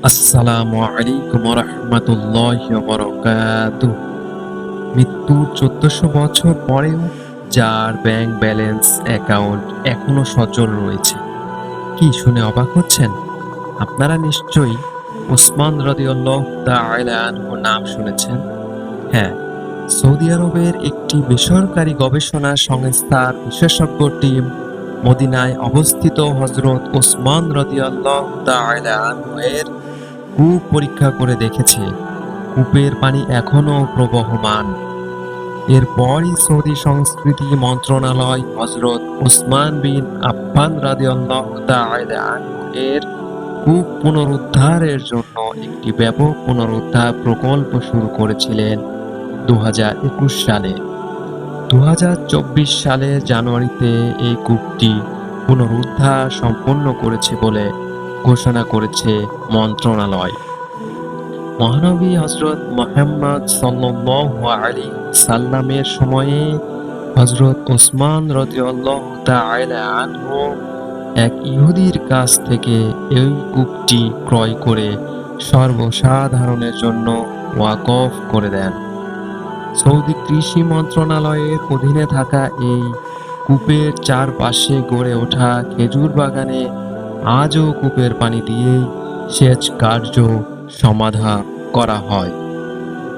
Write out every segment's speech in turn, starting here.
আসসালামু আলাইকুম রহমতুল্লাহি ওয়া বারাকাতুহু। মৃত্যুর 1400 বছর পরেও যার ব্যাংক ব্যালেন্স অ্যাকাউন্ট এখনো সচল রয়েছে, কি শুনে অবাক হচ্ছেন? আপনারা নিশ্চয়ই ওসমান রাদিয়াল্লাহু তাআলা আনহুর নাম শুনেছেন। হ্যাঁ, সৌদি আরবের একটি বেসরকারি গবেষণা সংস্থার বিশেষজ্ঞ টিম মদিনায় অবস্থিত হযরত ওসমান রাদিয়াল্লাহু তাআলা আনহু এর কূপ পরীক্ষা করে দেখেছে কূপের পানি এখনও প্রবহমান। এরপরই সৌদি সংস্কৃতি মন্ত্রণালয় হযরত ওসমান বিন আফফান রাদিয়াল্লাহু তাআলা আনহু এর কূপ পুনরুদ্ধারের জন্য একটি ব্যাপক পুনরুদ্ধার প্রকল্প শুরু করেছিলেন 2021 সালে। 2024 সালের জানুয়ারিতে এই কূপটি পুনরুদ্ধার সম্পন্ন করেছে বলে ঘোষণা করেছে মন্ত্রণালয়। মহানবী হযরত মুহাম্মদ সাল্লাল্লাহু আলাইহি সাল্লামের সময়ে হযরত ওসমান রাদিয়াল্লাহু তাআলা আনহু এক ইহুদির কাছ থেকে এই কূপটি ক্রয় করে সর্বসাধারণের জন্য ওয়াকফ করে দেন। সৌদি কৃষি মন্ত্রণালয়ের অধীনে থাকা এই কূপের চারপাশে গড়ে ওঠা খেজুর বাগানে আজও কূপের পানি দিয়েই সেচ কার্য সমাধা করা হয়।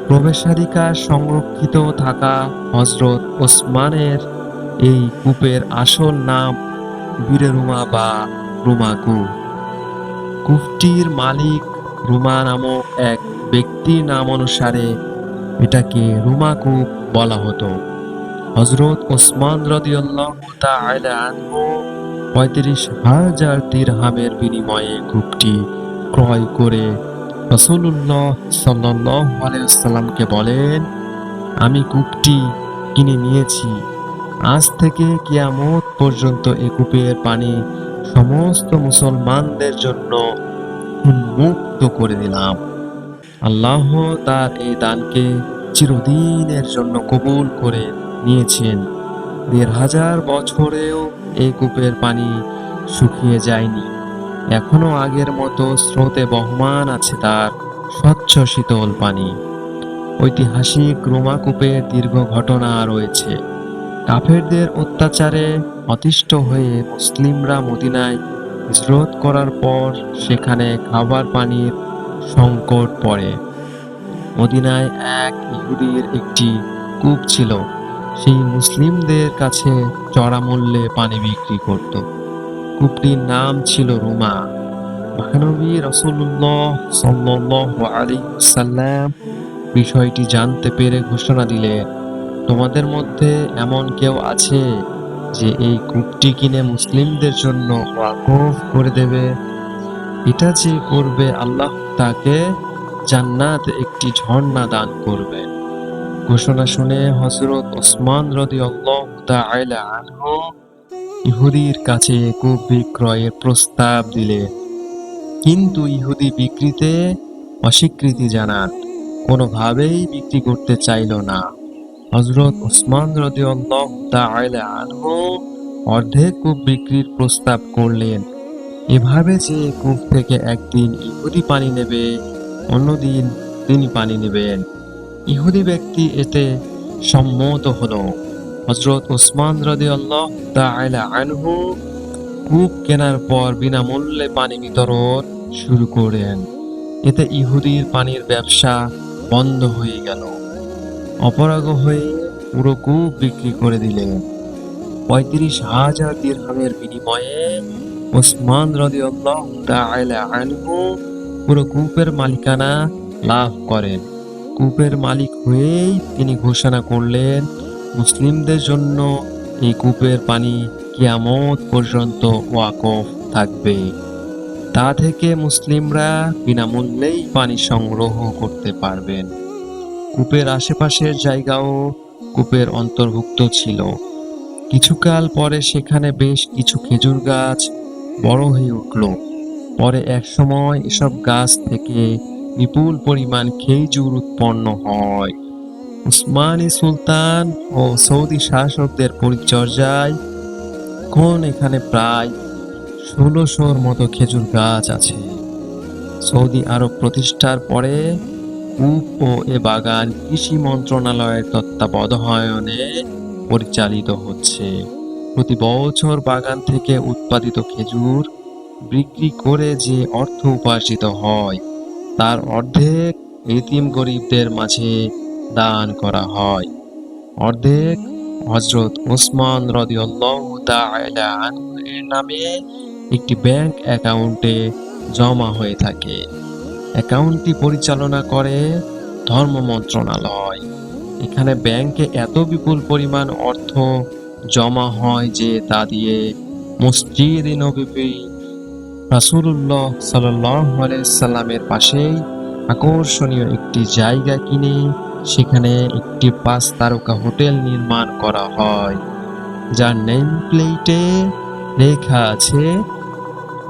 প্রবেশাধিকার সংরক্ষিত থাকা হযরত ওসমানের এই কূপের আসল নাম বীরে রুমা বা রুমা কূপ। কূপটির মালিক রুমা নামক এক ব্যক্তির নাম অনুসারে এটাকে রুমা কূপ বলা হতো। হযরত ওসমান রাদিয়াল্লাহু তাআলা আনহু 35,000 দিরহামের বিনিময়ে কূপটি ক্রয় করে রাসূলুল্লাহ সাল্লাল্লাহু আলাইহি ওয়াসাল্লামকে বলেন, আমি কূপটি কিনে নিয়েছি। আজ থেকে কিয়ামত পর্যন্ত এই কূপের পানি সমস্ত মুসলমানদের জন্য উন্মুক্ত করে দিলাম। আল্লাহ তার এই দানকে চিরদিনের জন্য কবুল করে নিয়েছেন। 1,500 বছরেও এই কূপের পানি শুকিয়ে যায়নি। এখনো আগের মতো স্রোতে বহমান আছে তার স্বচ্ছ শীতল পানি। ঐতিহাসিক রুমা কূপের দীর্ঘ ঘটনা রয়েছে। কাফেরদের অত্যাচারে অতিষ্ঠ হয়ে মুসলিমরা মদিনায় হিজরত করার পর সেখানে খাবার পানির সংকট পড়ে। মদিনায় এক ইহুদির একটি কূপ ছিল। সেই মুসলিমদের কাছে চড়া মূল্যে পানি বিক্রি করত। কূপটির নাম ছিল রুমা। মহানবী রাসূলুল্লাহ সাল্লাল্লাহু আলাইহি ওয়াসাল্লাম বিষয়টি জানতে পেরে ঘোষণা দিলেন, তোমাদের মধ্যে এমন কেউ আছে যে এই কূপটি কিনে মুসলিমদের জন্য ওয়াকফ করে দেবে? এটা যে করবে আল্লাহ তাকে জান্নাতে একটি ঝর্ণা দান করবেন। ঘোষণা শুনে হযরত ওসমান রাদিয়াল্লাহু তাআলা আনহু ইহুদির কাছে কূপ বিক্রয়ের প্রস্তাব দিলেন, কিন্তু ইহুদি বিক্রিতে অস্বীকৃতি জানান কোনোভাবেই বিক্রি করতে চাইল না। হযরত ওসমান রাদিয়াল্লাহু তাআলা আনহু অর্ধেক কূপ বিক্রির প্রস্তাব করলেন। এভাবে যে কূপ থেকে একদিন ইহুদি পানি নেবে, অন্যদিন তিনি পানি নেবেন। ইহুদি ব্যক্তি এতে সম্মত হলো। হযরত ওসমান রাদিয়াল্লাহু তাআলা আনহু কূপ কেনার পর বিনামূল্যে পানি বিতরণ শুরু করেন। এতে ইহুদির পানির ব্যবসা বন্ধ হয়ে গেল। অপরাগ হয়ে পুরো কূপ বিক্রি করে দিলেন। 35,000 দিরহামের বিনিময়ে ওসমান রাদিয়াল্লাহু তাআলা আনহু পুরো কূপের মালিকানা লাভ করেন। কূপের মালিক হয়েই তিনি ঘোষণা করলেন, মুসলিমদের জন্য এই কূপের পানি কিয়ামত পর্যন্ত ওয়াকফ থাকবে। তা থেকে মুসলিমরা বিনামূল্যেই পানি সংগ্রহ করতে পারবেন। কূপের আশেপাশের জায়গাও কূপের অন্তর্ভুক্ত ছিল। কিছুকাল পরে সেখানে বেশ কিছু খেজুর গাছ বড় হয়ে উঠল। পরে এক সময় এসব গাছ থেকে বিপুল পরিমাণ খেজুর উৎপন্ন হয়। উসমানী সুলতান ও সৌদি শাসকদের পরিচর্যায় এখন এখানে প্রায় 1600-র মতো খেজুর গাছ আছে। সৌদি আরব প্রতিষ্ঠার পরে কূপ ও এ বাগান কৃষি মন্ত্রণালয়ের তত্ত্বাবধানে পরিচালিত হচ্ছে। প্রতি বছর বাগান থেকে উৎপাদিত খেজুর বিক্রি করে যে অর্থ উপার্জিত হয় তার অর্ধেক এতিম গরিবদের মাঝে দান করা হয়, অর্ধেক হযরত ওসমান রাদিয়াল্লাহু তাআলা আনহু এর নামে একটি ব্যাংক অ্যাকাউন্টে জমা হয়ে থাকে। অ্যাকাউন্টটি পরিচালনা করে ধর্ম মন্ত্রণালয়। এখানে ব্যাংকে এত বিপুল পরিমাণ অর্থ জমা হয় যে তা দিয়ে মসজিদে নববী রাসূলুল্লাহ সাল্লাল্লাহু আলাইহি সাল্লামের পাশেই আকর্ষণীয় একটি জায়গা কিনে সেখানে একটি ৫ তারকা হোটেল নির্মাণ করা হয়, যার নেম প্লেটে লেখা আছে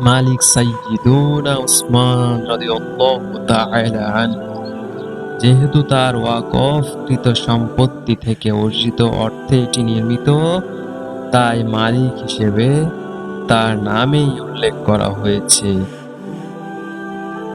মালিক সাইয়্যিদুনা উসমান রাদিয়াল্লাহু তাআলা আনহু। যেহেতু তার ওয়াকফকৃত সম্পত্তি থেকে অর্জিত অর্থে এটি নির্মিত, তাই মালিক হিসেবে তার নামেই উল্লেখ করা হয়েছে।